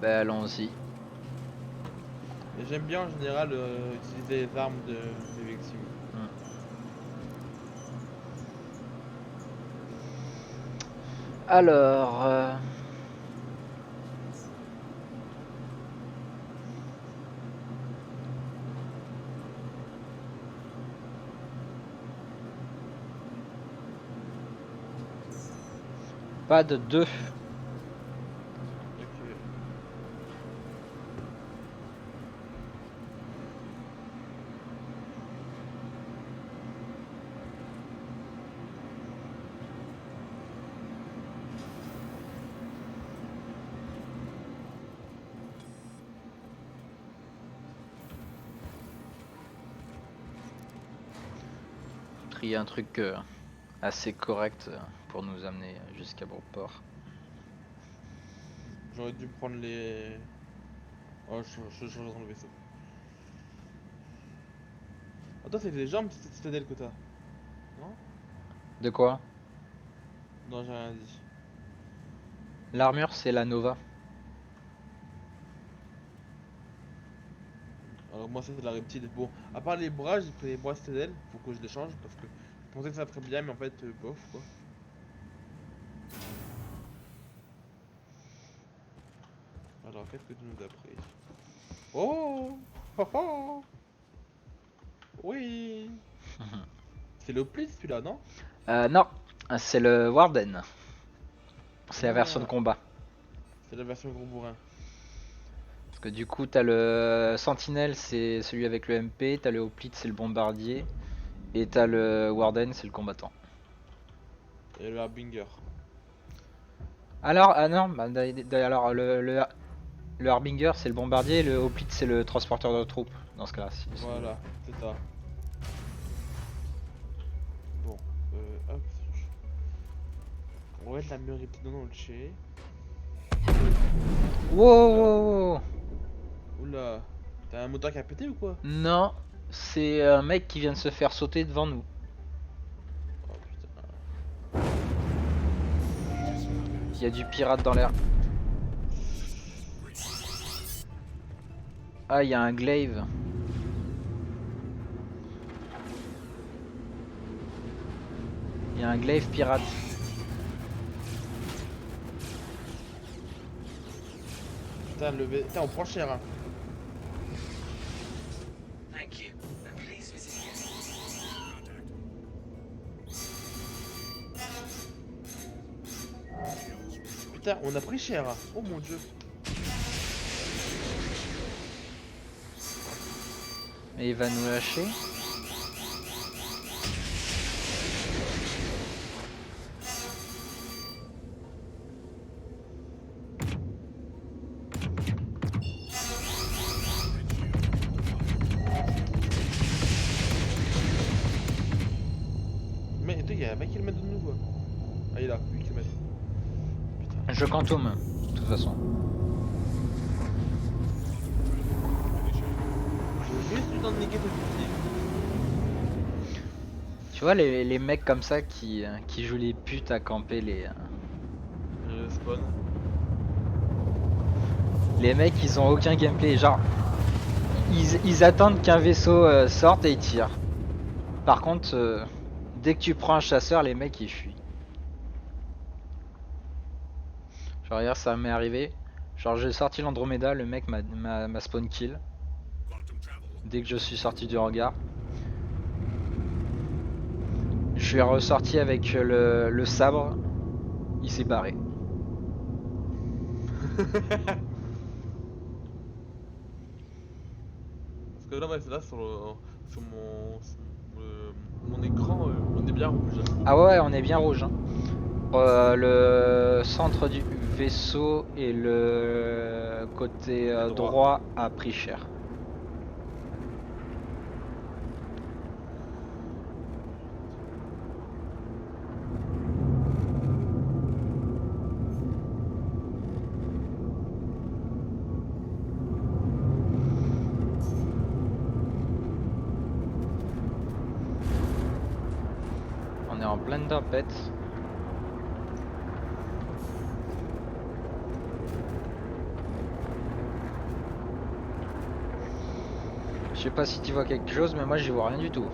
Bah allons-y. Et j'aime bien en général utiliser les armes de Vexium. Hmm. Alors... Pas de 2. Ok. Trier un truc assez correct pour nous amener jusqu'à Beauport. J'aurais dû prendre les... Oh, je change dans le vaisseau. Attends, c'est les jambes cette citadelle que t'as? Non? De quoi? Non, j'ai rien dit. L'armure, c'est la Nova. Alors moi c'est de la reptile. Bon, à part les bras, j'ai pris les bras citadelle. Faut que je les change parce que je pensais que ça serait bien, mais en fait, bof quoi. Alors, qu'est-ce que tu nous as pris? Oh! Oh oh! Oui! C'est le pli celui-là, non? Non, c'est le Warden. C'est la version de Ah, combat. c'est la version gros bourrin. Parce que du coup, t'as le Sentinelle, c'est celui avec le MP, t'as le Hoplite, c'est le bombardier, et t'as le Warden, c'est le combattant. Et le Harbinger. Alors, ah non, bah, alors le Harbinger, c'est le bombardier, et le Hoplite, c'est le transporteur de troupes, dans ce cas-là. Voilà, c'est ça. Bon, hop. On va mettre la mur reptile dans le chez. Wow, Oula, wow, wow. oula. T'as un moteur qui a pété ou quoi? Non, c'est un mec qui vient de se faire sauter devant nous. Oh putain. Il y a du pirate dans l'air. Ah, il y a un glaive. Il y a un glaive pirate. Putain, Putain, on prend cher hein. Putain, on a pris cher hein. Oh mon dieu. Et il va nous lâcher. Mais il y a 20 km de nous quoi. Ah, il est là, 8 km. Putain. Je quantum, de toute façon. Je vais juste dans le négatif. Tu vois les mecs comme ça qui jouent les putes à camper Spawn. les mecs ils ont aucun gameplay, genre ils attendent qu'un vaisseau sorte et ils tirent. Par contre dès que tu prends un chasseur les mecs ils fuient. Genre hier ça m'est arrivé, genre j'ai sorti l'Andromeda, le mec m'a spawn kill. Dès que je suis sorti du hangar. Je suis ressorti avec le sabre, il s'est barré. Parce que là, ouais, là sur mon écran, on est bien rouge. Ah ouais on est bien rouge hein. Le centre du vaisseau et le côté Et droit. droit a pris cher. On est en pleine tempête. sais pas si tu vois quelque chose, mais moi j'y vois rien du tout.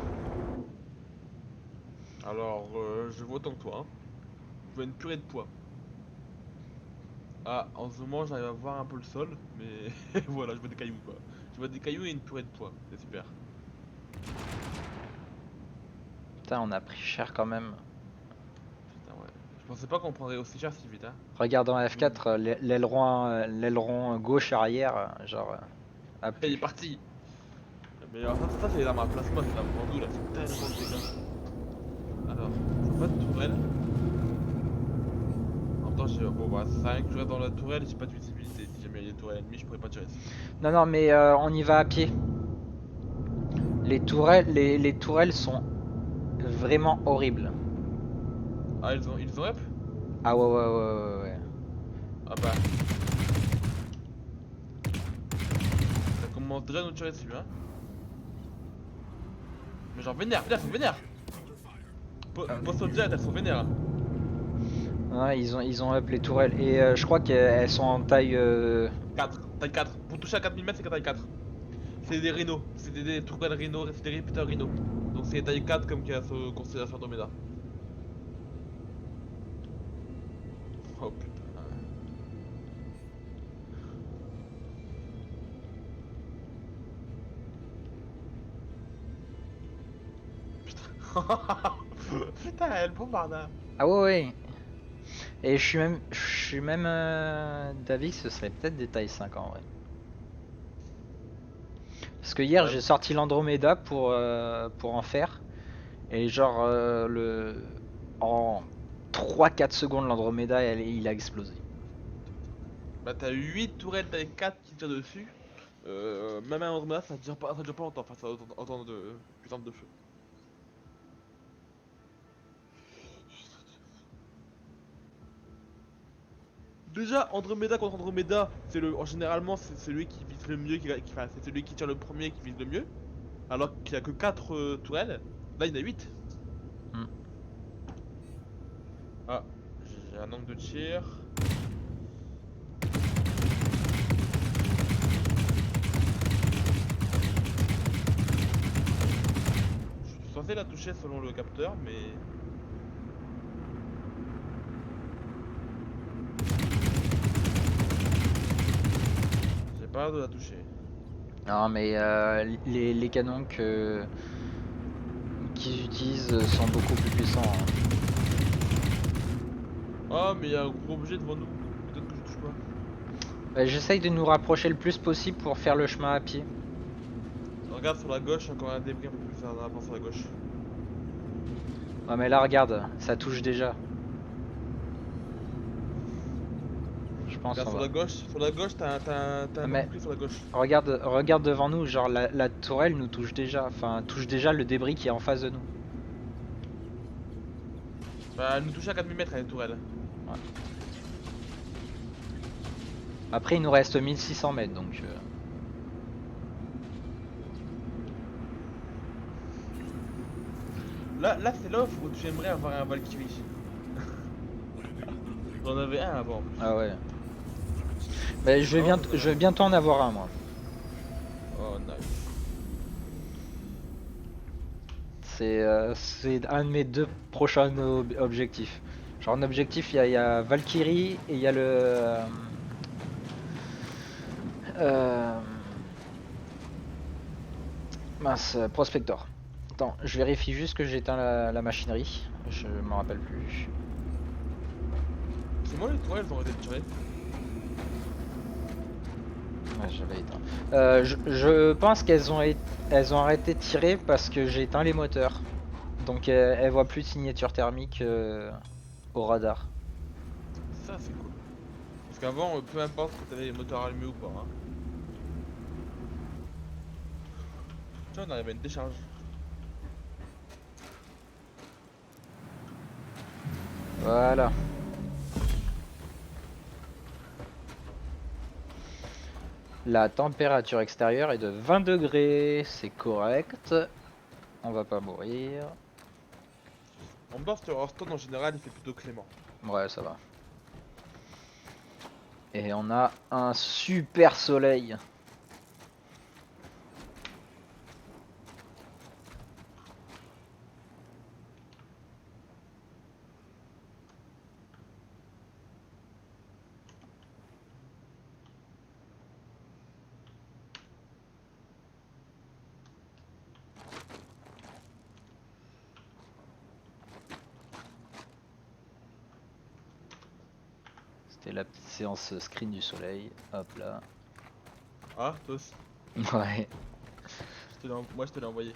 Alors, je vois autant que toi, hein. Je vois une purée de poids. Ah, en ce moment, j'arrive à voir un peu le sol, mais voilà, je vois des cailloux quoi. Je vois des cailloux et une purée de poids, c'est super. Putain, on a pris cher quand même. Putain, ouais. Je pensais pas qu'on prendrait aussi cher si vite, hein. Regarde en Je me- F4, l'aileron gauche arrière, genre, a Il est pu. parti! Mais alors, ça c'est les armes à plasma, c'est l'arme Vendoux là, c'est tellement de dégâts. Alors, je vois pas de tourelle. En même temps, bon, bah, ça sert à rien que je reste dans la tourelle, j'ai pas de visibilité. Si jamais il y a des tourelles ennemies, je pourrais pas tirer dessus. Non, non, mais on y va à pied. Les tourelles sont vraiment horribles. Ah, ils ont up? Ah ouais, ouais, ouais, ouais, ouais. Ah bah, ça commence déjà à nous tirer dessus, hein. Mais genre, vénère, vénère, faut vénère! Pose-toi direct, elles sont vénères. Ouais, ils ont up les tourelles. Et je crois qu'elles sont en taille. 4, taille 4. Pour toucher à 4 mm, c'est taille 4. C'est des rhinos, c'est des tourelles rhinos, c'est des repeaters rhinos. Donc c'est taille 4 comme qu'il y a ce constellation Andromeda. Oh putain. Putain. Putain, elle bombarde, hein. Ah ouais, ouais. Et je suis même d'avis que ce serait peut-être des tailles 5 en vrai. Parce que hier Ouais, j'ai sorti l'Andromeda pour en faire. Et genre en 3-4 secondes l'Andromeda il a explosé. bah t'as 8 tourelles taille 4 qui tirent dessus. Même un Andromeda, ça dure pas longtemps face à autant de puissance de feu. Déjà, Andromeda contre Andromeda, généralement c'est celui qui vise le mieux, enfin, c'est celui qui tire le premier qui vise le mieux. Alors qu'il y a que 4 tourelles, là il y en a 8. Hmm. Ah, j'ai un angle de tir. Je suis censé la toucher selon le capteur, mais... J'ai pas l'air de la toucher. Non mais les canons qu'ils utilisent sont beaucoup plus puissants, hein. Ah, mais il y a un gros objet devant nous. Peut-être que je touche pas. Bah, j'essaye de nous rapprocher le plus possible pour faire le chemin à pied. Regarde sur la gauche, encore un débris un peu plus en avant sur la gauche. Ouais mais là regarde, ça touche déjà. Je pense Regarde on va. sur la gauche, t'as Ah, un mais bouclier sur la gauche. regarde devant nous, genre la tourelle nous touche déjà, enfin touche déjà le débris qui est en face de nous. Bah, elle nous touche à 4 mm à la tourelle. Ouais. Après il nous reste 1600 mètres donc. Là c'est là où tu aimerais avoir un Valkyrie. J'en avais un avant en plus. Ah ouais. Bah, Oh, je vais bientôt en avoir un moi. oh nice. C'est un de mes deux prochains objectifs. Genre en objectif il y a Valkyrie et il y a le euh, mince Prospector. Attends, je vérifie juste que j'éteins la machinerie. Je m'en rappelle plus. C'est moi les tourelles, elles ont arrêté de tirer. Ouais, j'avais éteint. Je pense elles ont arrêté de tirer parce que j'ai éteint les moteurs. Donc elles voient plus de signature thermique au radar. Ça c'est cool. Parce qu'avant, peu importe que t'avais les moteurs allumés ou pas, hein. Tiens, on arrive à une décharge. Voilà. La température extérieure est de 20 degrés, c'est correct. On va pas mourir. En même temps, sur Hearthstone en général, il fait plutôt clément. Ouais, ça va. Et on a un super soleil. C'était la petite séance screen du soleil. Hop là. Ah, toi aussi. Ouais. Moi je te l'ai envoyé.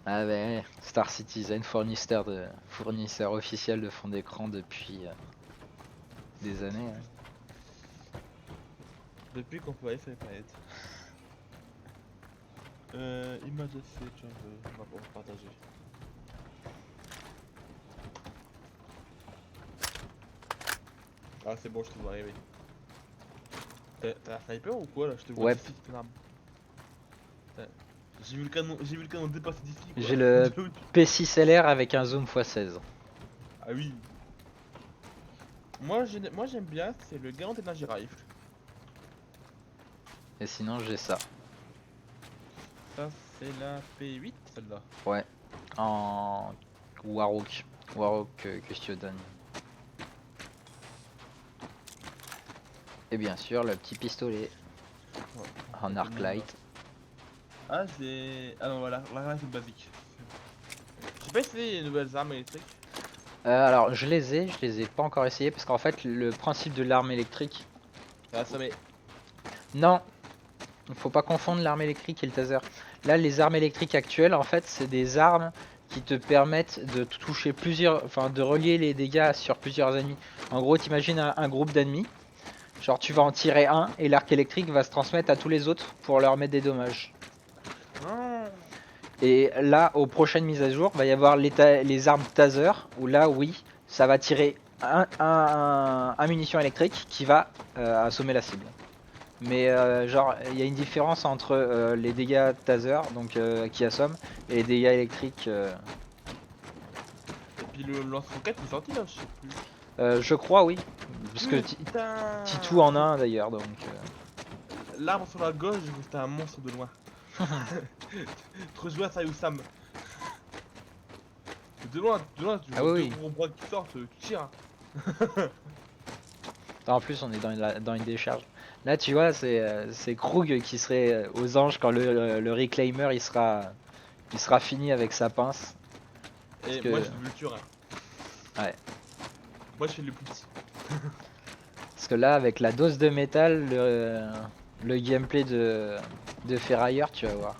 Ah ouais, Star Citizen, fournisseur officiel de fond d'écran depuis des années. Hein. Depuis qu'on peut aller sur les planètes. Image assez, tiens, on va pouvoir partager. Ah c'est bon, je te vois arriver. T'as un sniper ou quoi là? Je te vois Ouais. d'ici, ton arme. Putain, j'ai vu le canon dépasser d'ici quoi. J'ai le P6LR avec un zoom x16. Ah oui. Moi j'aime bien, c'est le Garand Energy Rifle. Et sinon j'ai ça. Ça c'est la P8 celle-là. Ouais. En Warhawk. Warhawk que je te donne. Et bien sûr le petit pistolet Ouais. en arc light. Ah c'est... Ah non voilà, là c'est basique. J'ai pas essayé les nouvelles armes électriques. Alors je les ai pas encore essayé parce qu'en fait le principe de l'arme électrique. Ça a assommé. Non, il faut pas confondre l'arme électrique et le taser. Là les armes électriques actuelles en fait c'est des armes qui te permettent de toucher enfin de relier les dégâts sur plusieurs ennemis. En gros t'imagines un groupe d'ennemis, genre tu vas en tirer un et l'arc électrique va se transmettre à tous les autres pour leur mettre des dommages. Non. Et là aux prochaines mises à jour va y avoir les armes taser où là oui ça va tirer un munition électrique qui va assommer la cible. Mais genre il y a une différence entre les dégâts taser donc qui assomment et les dégâts électriques. Et puis le lance-roquette il est sorti là, je sais plus. Je crois oui, parce que Putain. Titou en a un d'ailleurs donc. L'arbre sur la gauche, c'était un monstre de loin. Trop joué à ça, Sam. De loin, tu vois Ah oui, deux gros bras qui sortent, tu tires. En plus on est dans une décharge. Là tu vois c'est Krug qui serait aux anges quand le reclaimer il sera fini avec sa pince. Et que- moi je veux le tuer. Ouais. Moi je fais le plus petit. Parce que là avec la dose de métal, le gameplay de ferrailleur tu vas voir.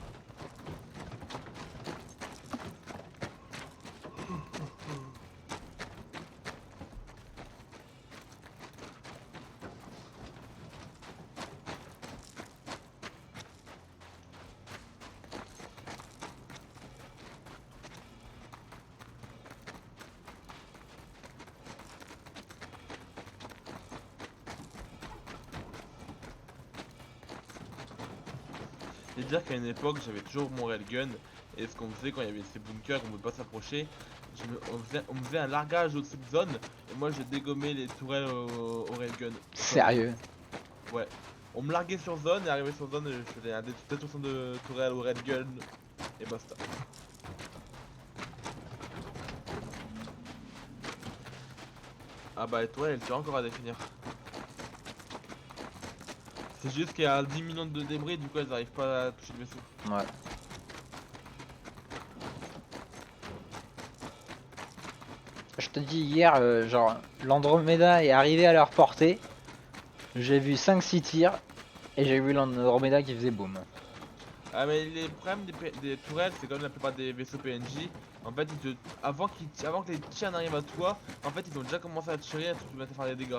Et dire qu'à une époque j'avais toujours mon railgun. Et ce qu'on faisait quand il y avait ces bunkers, on ne pouvait pas s'approcher. On faisait un largage au de cette zone. Et moi j'ai dégommé les tourelles au railgun. Sérieux. Ouais. On me larguait sur zone et arrivé sur zone, je faisais un détournement de tourelle au railgun. Et basta. Ah bah et toi elle tient encore à définir. C'est juste qu'il y a 10 millions de débris, du coup elles arrivent pas à toucher le vaisseau. Ouais. Je te dis hier, genre l'Andromeda est arrivé à leur portée. J'ai vu 5-6 tirs et j'ai vu l'Andromeda qui faisait boum. Ah mais les problèmes des tourelles, c'est comme la plupart des vaisseaux PNJ. En fait, avant que les tirs n'arrivent à toi, en fait ils ont déjà commencé à tirer et tu vas te faire des dégâts.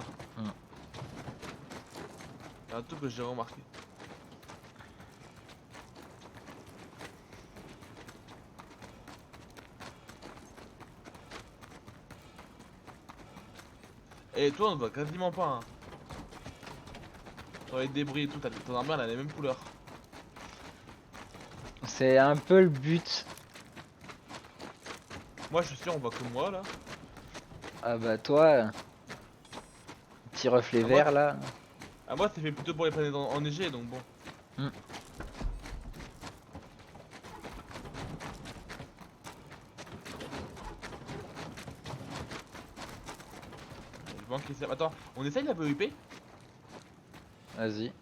C'est un truc que j'ai remarqué. Et toi on ne voit quasiment pas hein. Sur les débris et tout, ton armure elle a les mêmes couleurs. C'est un peu le but. Moi je suis sûr on voit que moi là. Ah bah toi, petit reflet Ah, vert là. Ah moi c'est fait plutôt pour les planètes enneigées donc bon. Je manque les... Attends, on essaye la PvP? Vas-y.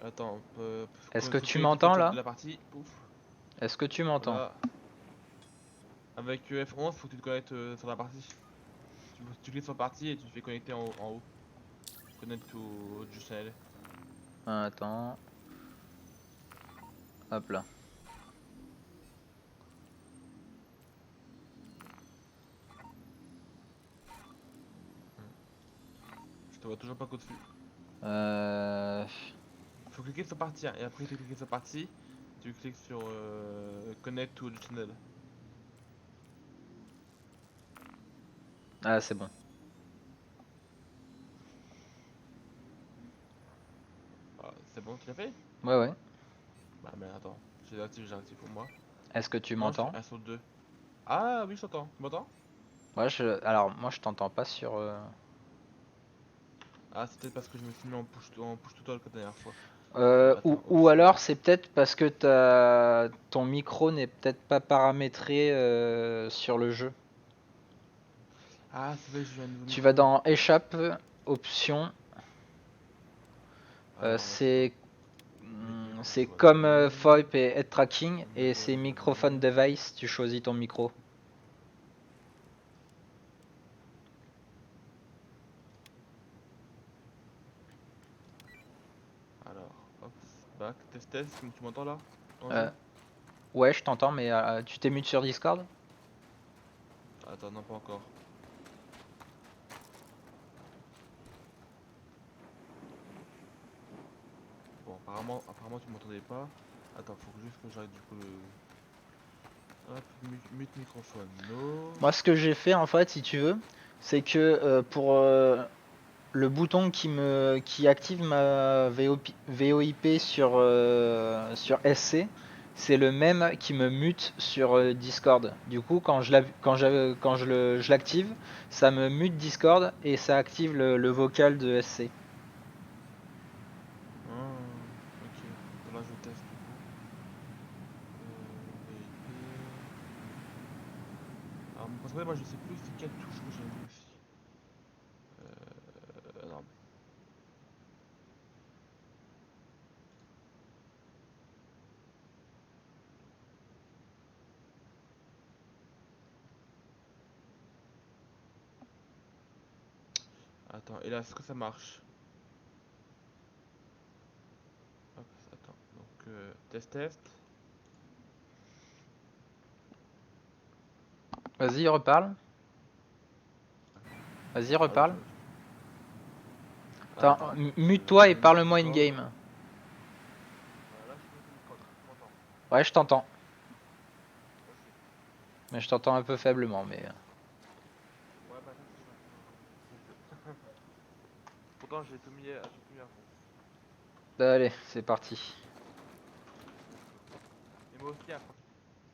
Attends, on peut... Est-ce que tu m'entends là? La partie, pouf. Est-ce que tu m'entends? Voilà. Avec F11, faut que tu te connectes sur la partie. tu cliques sur partie et tu fais connecter en haut. Connect to du channel. Attends. Hop là. Je te vois toujours pas qu'au-dessus. Euh... Faut cliquer sur partir et après tu cliques sur partie, tu cliques sur connect to the channel. Ah, c'est bon. Ah, c'est bon, tu l'as fait? Ouais, ouais. Bah mais attends, j'active pour moi. Est-ce que tu Non, je suis m'entends? 1 sur 2. Ah oui, je t'entends. Tu m'entends? Ouais, alors moi je t'entends pas sur. Ah, c'est peut-être parce que je me suis mis en push to talk la dernière fois. Ou, Attends, ou option. alors c'est peut-être parce que ton micro n'est peut-être pas paramétré sur le jeu. Ah, c'est vrai, j'ai eu un nouveau Tu vas micro. dans échappe, option, Alors, c'est mute c'est microphone, comme non. VoIP et Head Tracking et c'est microphone Non. device, tu choisis ton micro. Alors, hop, back, test, tu m'entends là? Dans le Euh, jeu? ouais, je t'entends, mais tu t'es mute sur Discord? Attends, non, pas encore. Bon, apparemment tu m'entendais pas. Attends, faut que juste que j'arrête du coup le. Hop, mute microphone, no. Moi, ce que j'ai fait en fait, si tu veux, c'est que pour le bouton qui active ma VoIP sur SC, c'est le même qui me mute sur Discord. Du coup, je l'active, ça me mute Discord et ça active le vocal de SC. Ah, ok. Attends, là je teste du coup. VIP. Alors, parce que moi je sais plus c'est quelle touche que j'avais aussi. Non. Attends, et là, est-ce que ça marche? Hop, attends. Donc, test. Vas-y, reparle. Vas-y, Ah, reparle. ah, Attends, attends. mute-toi et Mute parle-moi Discord. in-game. Là, je suis mute Discord. Tu m'entends? Ouais, je t'entends. Ok. Mais je t'entends un peu faiblement, mais... Ouais, bah ça c'est maintenant. Pourtant, j'ai tout mis à fond. Allez, c'est parti. Et moi aussi, après,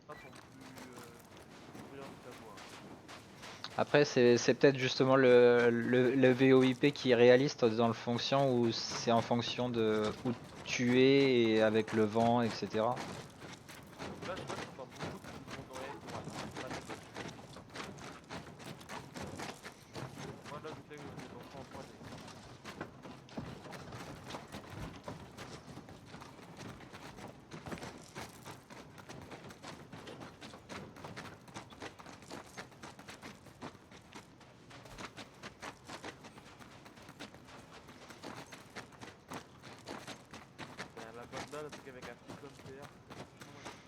pas sont plus bruyants que ta voix. Après, c'est peut-être justement le VoIP qui est réaliste dans le fonction où c'est en fonction de où tu es et avec le vent, etc. Là, je t'entends beaucoup de mon oreille droite. Pas de gauche. Moi, là, je sais que je t'entends en 3D. La bonne balle, c'est qu'avec un cyclone PR, c'est vachement magnifique.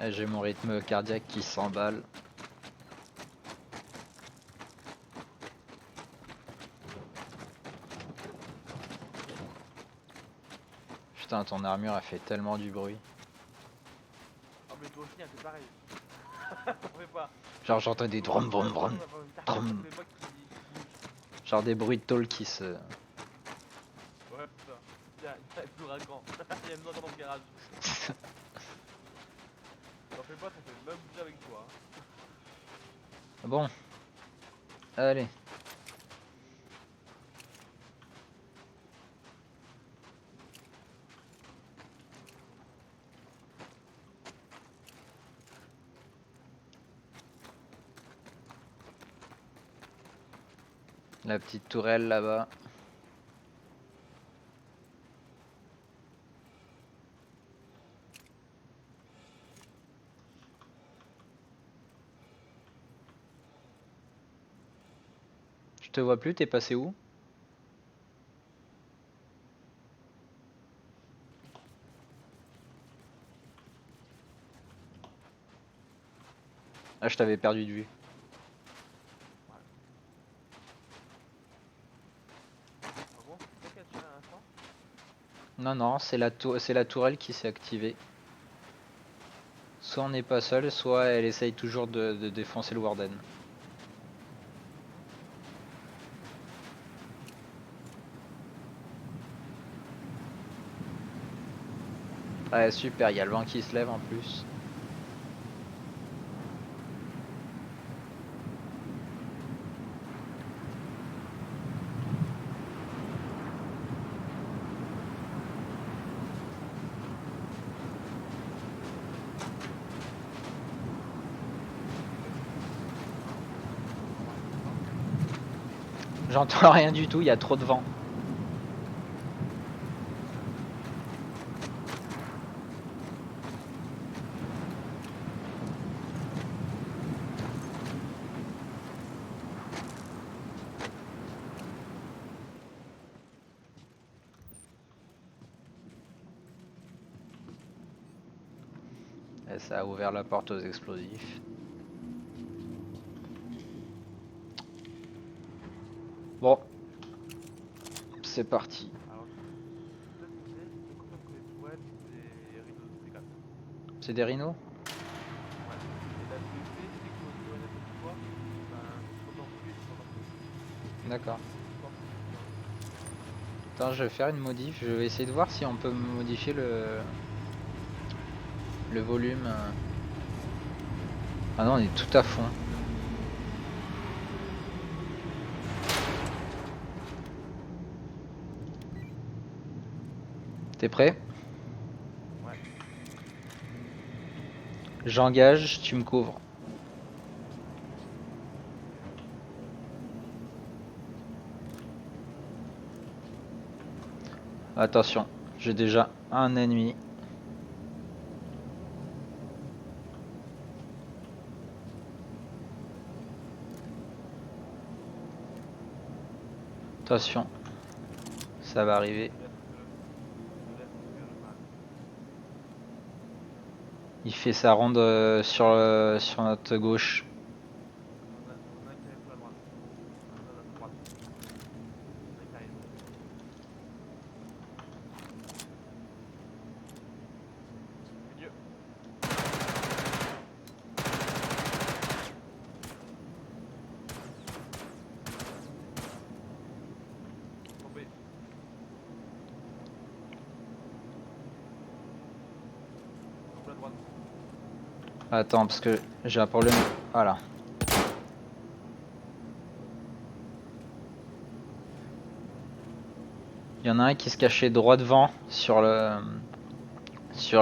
J'ai mon rythme cardiaque qui s'emballe. Putain, ton armure a fait tellement du bruit. Ah, mais toi aussi, hein, c'est pareil. T'en fais pas. Genre j'entends des drum Toi, drum toi, drum ça va une carcasse à tous drum. les blocs qui bougent. Genre des bruits de tôle qui se... Ouais, putain. Il y a un ouragan. Il y a une ouragan dans le garage. T'en fais pas, ça fait le même bruit avec toi. Bon, allez. La petite tourelle là-bas. te vois plus, t'es passé où? Ah, je t'avais perdu de vue. Ah bon? C'est toi qui as tiré à l'instant? Non, non, c'est la tourelle qui s'est activée. Soit on n'est pas seul, soit elle essaye toujours de défoncer le Warden. Ouais, super, il y a le vent qui se lève en plus. J'entends rien du tout, il y a trop de vent. Et ça a ouvert la porte aux explosifs. Bon, c'est parti. Alors, peut-être que j'ai confirme que les tourelles, c'est des Rhino C4. C'est des rhinos? Ouais. Et la WP, dès que tu éloignes un peu de toi, ben, tu sautes en feu et tu sautes en feu. D'accord. Je pense que c'est ce genre de truc. Attends, je vais faire une modif. Je vais essayer de voir si on peut modifier le volume. Ah non, on est tout à fond. T'es prêt? Ouais. J'engage, tu me couvres. Attention, j'ai déjà un ennemi. Attention, ça va arriver. Je laisse que le mal. Il fait sa ronde sur notre gauche. On en a un qui arrive sur la droite. On en a à notre droite. On en a un qui arrive. Milieu. Tombé. Double à droite. Attends, parce que j'ai un problème. Voilà. Il y en a un qui se cachait droit devant sur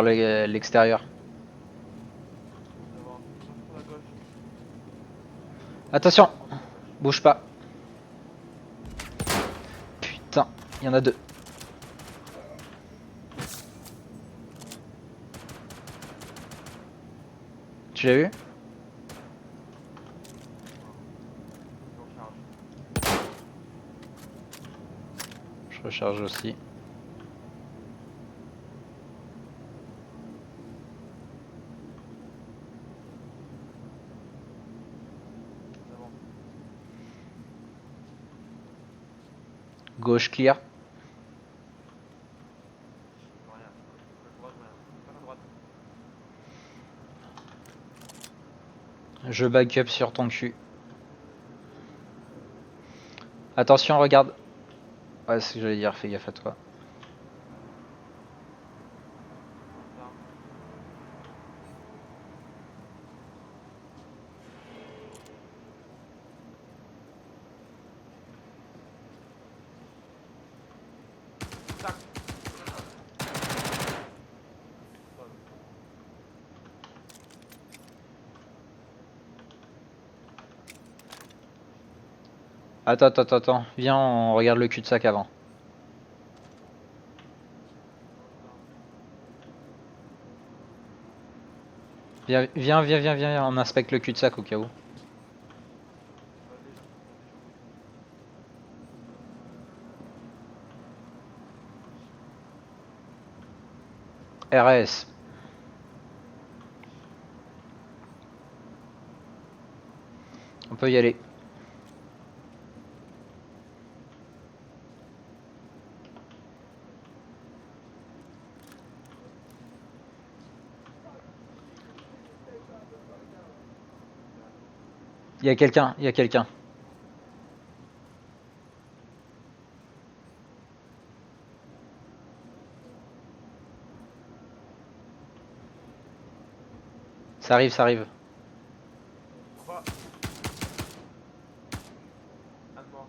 l'extérieur. Devant. Sur la gauche. Attention, Droite ou la gauche. bouge pas. Putain, il y en a deux. Tu l'as vu? Je recharge. Je recharge aussi. Devant. Gauche clear. Rien. La droite, rien. Pas la droite. Je back up sur ton cul. Attention, regarde. Ouais, c'est ce que j'allais dire, fais gaffe à toi. Ça. Tac. Sonne. Attends. Viens, on regarde le cul-de-sac avant. Viens, on inspecte le cul-de-sac au cas où. Les gens où ils sont. RS. On peut y aller. Il y a quelqu'un, il y a quelqu'un. Ça arrive, ça arrive. Quoi? Un mort.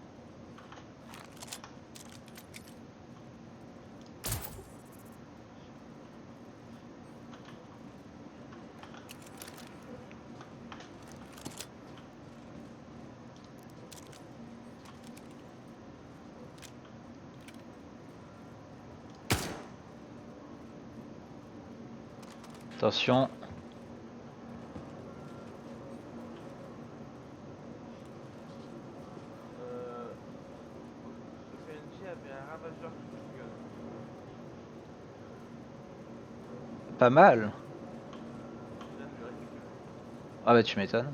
Attention. Le PNJ avait un ravageur shotgun. Pas mal. Je viens de le récupérer. Ah bah tu m'étonnes.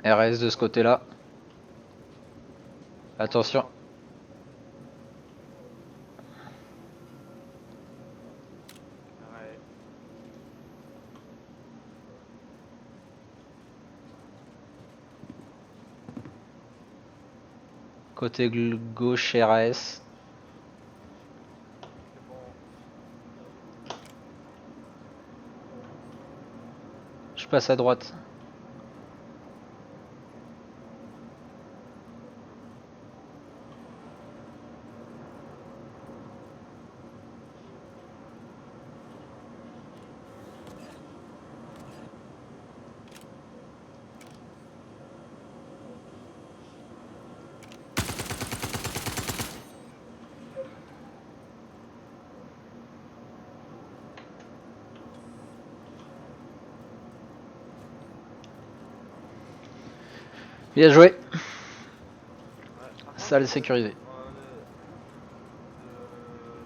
RS de ce côté-là. Attention. Ouais. Côté gauche RS. C'est bon. Je passe à droite. Bien joué. Ouais, par contre, Salle sécurisée.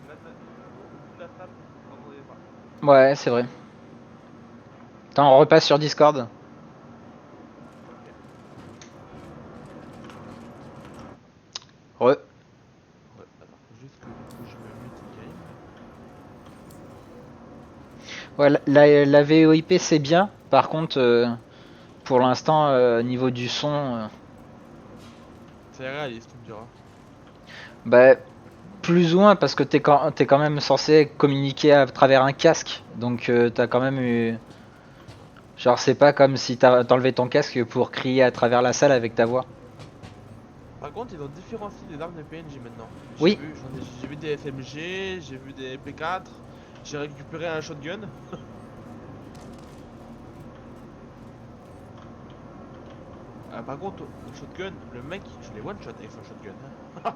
mettre au bout de la table, vous n'entendez pas. Ouais, c'est vrai. Attends, on repasse sur Discord. Ok. Re. Ouais, attends, faut juste que du coup je me mute game. Ouais, la VoIP c'est bien. Par contre, pour l'instant, niveau du son, C'est réaliste, tu me diras. bah, plus ou moins parce que t'es quand même censé communiquer à travers un casque. Donc t'as quand même eu. Genre, c'est pas comme si t'enlevais ton casque pour crier à travers la salle avec ta voix. Par contre, ils ont différencié les armes de PNJ maintenant. Oui, J'ai vu des SMG, j'ai vu des MP4, j'ai récupéré un shotgun. Par contre, le shotgun, le mec, je l'ai one shot avec son shotgun. Hein.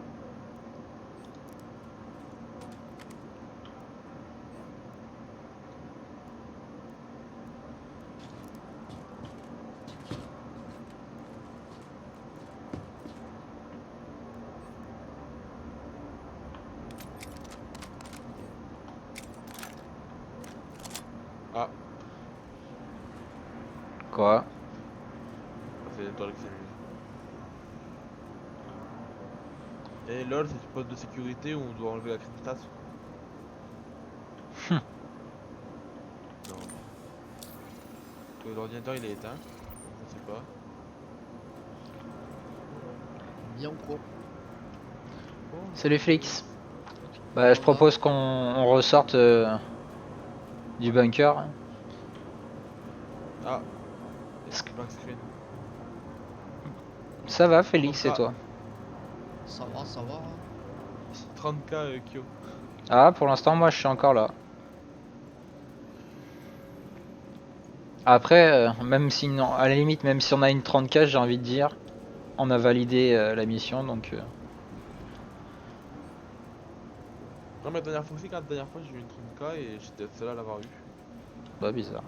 Ah, quoi. c'est toi qui s'est mis. Et lol, c'est du poste de sécurité où on doit enlever la cryptation. Non. Que l'ordinateur il est éteint. Donc je sais pas. Bien ou quoi? C'est les flics. Bah, je propose qu'on ressorte du bunker. Ah, Parce que- back screen. Ça va, Félix, et 30K, toi? Ça va, ça va. 30K Kyo. Ah, pour l'instant, moi, je suis encore là. Après, même si, non, à la limite, même si on a une 30K, j'ai envie de dire, on a validé la mission, donc. Non, mais la dernière fois aussi, quand la dernière fois j'ai eu une 30K et j'étais le seul à l'avoir eu. Bah, bizarre.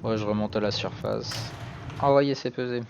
Ouais, je remonte à la surface. Envoyer c'est pesé.